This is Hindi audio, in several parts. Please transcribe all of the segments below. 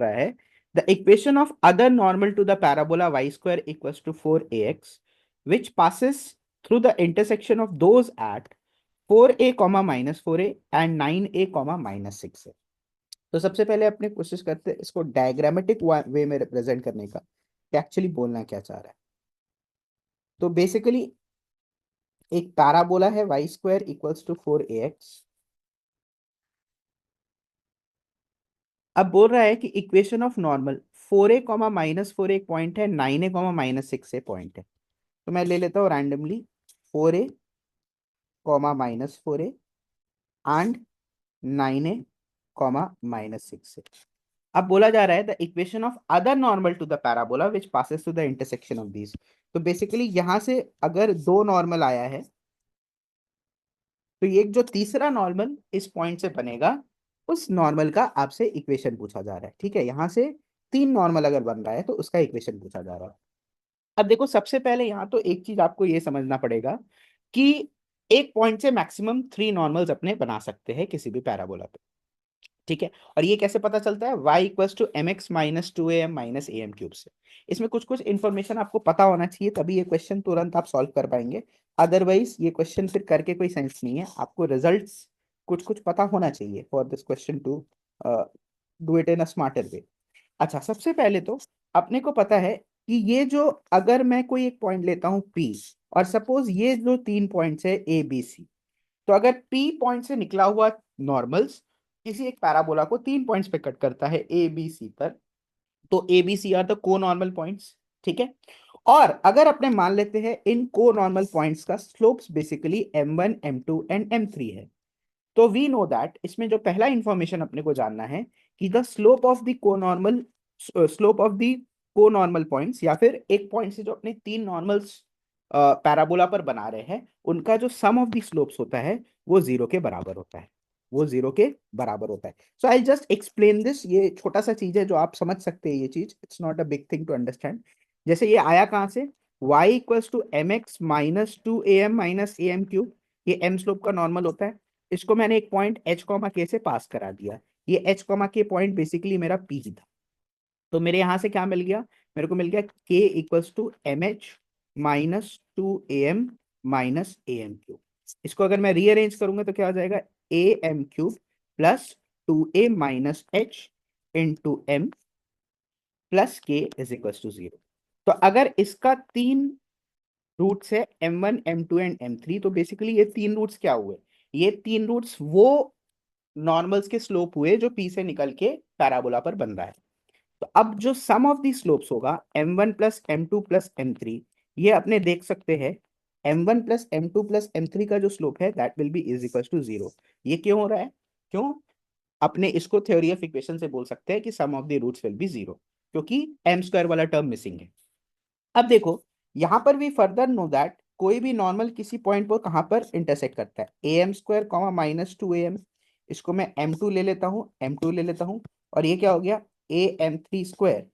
रहा है the equation of other normal to the parabola y square equals to 4ax which passes through the intersection of those at 4a comma minus 4a and 9a comma minus 6a। तो सबसे पहले अपने कोशिश करते हैं इसको डायग्रामेटिक वे में रिप्रेजेंट करने का, एक्चुअली बोलना क्या चाह रहा है। तो बेसिकली एक पैराबोला है y square equals to 4ax। अब बोल रहा है कि equation of normal 4a comma minus 4 एक पॉइंट है, 9a कॉमा माइनस 6 ए पॉइंट है। तो मैं ले लेता हूँ randomly 4a comma minus 4a and 9a comma minus 6 a. अब बोला जा रहा है the equation of other normal to the parabola which passes to the intersection of these. तो बेसिकली यहां से अगर दो नॉर्मल आया है तो ये जो तीसरा नॉर्मल इस पॉइंट से बनेगा, उस नॉर्मल का आपसे इक्वेशन पूछा जा रहा है। ठीक है, यहां से तीन नॉर्मल अगर बन रहा है तो उसका इक्वेशन पूछा जा रहा है। अब देखो सबसे पहले यहाँ तो एक चीज आपको ये समझना पड़ेगा कि एक पॉइंट से मैक्सिमम 3 नॉर्मल्स अपने बना सकते हैं किसी भी पैराबोला पे। ठीक है, और ये कैसे पता चलता है, y equals to m x minus two A m minus a m cube से। इसमें कुछ कुछ इंफॉर्मेशन आपको पता होना चाहिए, तभी ये क्वेश्चन तुरंत आप सॉल्व कर पाएंगे। अदरवाइज ये क्वेश्चन फिर करके कोई सेंस नहीं है। आपको रिजल्ट्स कुछ कुछ पता होना चाहिए for this question to do it in a smarter way. अच्छा, सबसे पहले तो अपने को पता है कि ये जो, अगर मैं कोई एक पॉइंट लेता हूँ P और सपोज ये जो 3 पॉइंट्स है ए बी सी, तो अगर P पॉइंट से निकला हुआ नॉर्मल्स किसी एक पैराबोला को 3 पॉइंट्स पे कट करता है ए बी सी पर, तो a b c are the conormal points. ठीक है, और अगर अपने मान लेते हैं इन को नॉर्मल पॉइंट्स का slopes basically m1 m2 and m3 है, तो वी नो दैट इसमें जो पहला इंफॉर्मेशन अपने को जानना है कि द स्लोप ऑफ द को normal, slope of the conormal points, या फिर एक पॉइंट से जो अपने 3 नॉर्मल्स पैराबोला पर बना रहे हैं उनका जो सम ऑफ द स्लोप्स होता है वो जीरो के बराबर होता है, वो जीरो के बराबर होता है। सो आई जस्ट एक्सप्लेन दिस, ये छोटा सा चीज है जो आप समझ सकते हैं, ये चीज it's not a big thing to understand. जैसे ये आया कहाँ से, y equals to m x minus two A m minus a m cube, ये m स्लोप का नॉर्मल होता है। इसको मैंने एक पॉइंट h कॉमा के से पास करा दिया, ये h कॉमा के पॉइंट बेसिकली मेरा p था। तो मेरे यहां से क्या मिल गया, मेरे को मिल गया k equals to m h minus two A m minus a m cube. इसको अगर मैं रीअरेंज करूंगा तो क्या हो जाएगा, a m cube plus two a minus h into m plus k is equals to zero. तो अगर इसका 3 रूट्स है m1 m2 एंड m3, तो बेसिकली ये 3 रूट्स क्या हुए, ये 3 रूट्स वो नॉर्मल्स के स्लोप हुए जो p से निकल के पैराबोला पर बन रहा है। तो अब जो सम ऑफ दी स्लोप्स होगा m1 plus m2 plus m3, ये अपने देख सकते हैं m1 plus m2 plus m3 का जो स्लोप है that will be is equal to zero. ये क्यों हो रहा है, क्यों, अपने इसको थ्योरी ऑफ इक्वेशन से बोल सकते हैं कि some of the roots will be zero, क्योंकि m स्क्वायर वाला टर्म मिसिंग है। अब देखो यहां पर भी फर्दर नो दैट कोई भी नॉर्मल किसी पॉइंट पर कहां पर इंटरसेक्ट करता है, a m square comma minus two A m, इसको मैं m2 ले लेता हूँ, m2 ले लेता हूँ, और ये क्या हो गया a m three square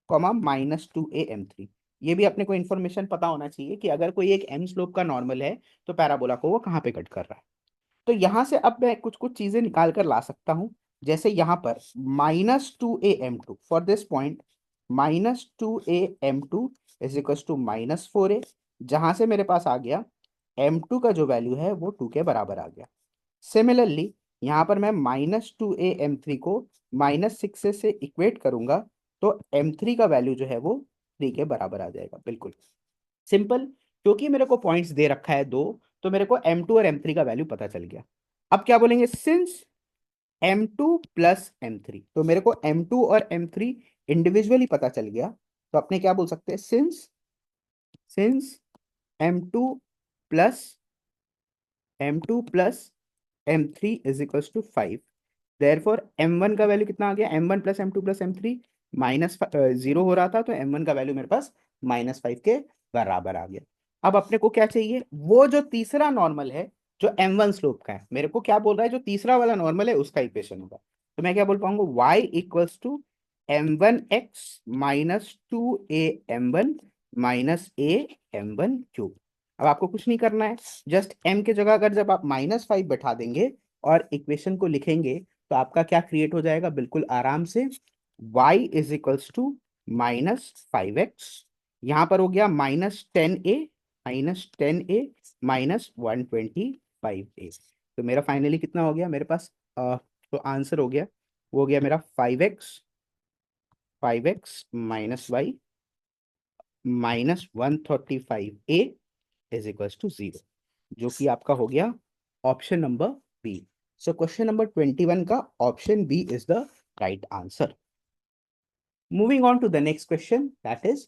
comma minus two A m three. ये भी अपने को इन्फॉर्मेशन पता होना चाहिए कि अगर कोई एक m स्लोप का नॉर्मल है तो पैराबोला को वो कहाँ पे कट कर रहा है। तो यहां से अब मैं कुछ कुछ चीजें निकाल कर ला सकता हूं, जैसे यहां पर minus two A M two for this point, minus two A M two is equal to minus four A, जहां से मेरे पास आ गया m2 का जो वैल्यू है वो 2 के बराबर आ गया। सिमिलरली यहाँ पर मैं माइनस टू ए एम थ्री को माइनस सिक्स से इक्वेट करूंगा तो m3 का वैल्यू जो है वो 3 के बराबर आ जाएगा। बिल्कुल सिंपल, क्योंकि मेरे को पॉइंट्स दे रखा है दो, तो मेरे को m2 और m3 का वैल्यू पता चल गया। अब क्या बोलेंगे, सिंस m2 प्लस m3, तो मेरे को m2 और m3 इंडिविजुअली पता चल गया, तो अपने क्या बोल सकते हैं, since since m2 plus m3 is equals to 5, therefore m1 का वैल्यू कितना आ गया, m1 plus m2 plus m3 minus zero हो रहा था, तो m1 का वैल्यू मेरे पास -5 के बराबर आ गया। अब अपने को क्या चाहिए, वो जो तीसरा नॉर्मल है जो m1 स्लोप का है, मेरे को क्या बोल रहा है, जो तीसरा वाला नॉर्मल है उसका इक्वेशन होगा। तो मैं क्या बोल पाऊंगा, y equals to m1x minus two a m1 minus a m1 cube. अब आपको कुछ नहीं करना है, जस्ट m के जगह अगर जब आप -5 बैठा देंगे और इक्वेशन को लिखेंगे तो आपका क्या क्रिएट हो जाएगा, बिल्कुल आराम से y is equals to -5x, यहां पर हो गया -10a, -125a। तो मेरा फाइनली कितना हो गया मेरे पास, तो आंसर हो गया, वो हो गया मेरा 5x -y -135a is equals to 0, जो कि आपका हो गया option number b. So question number 21 का option b is the right answer. Moving on to the next question, that is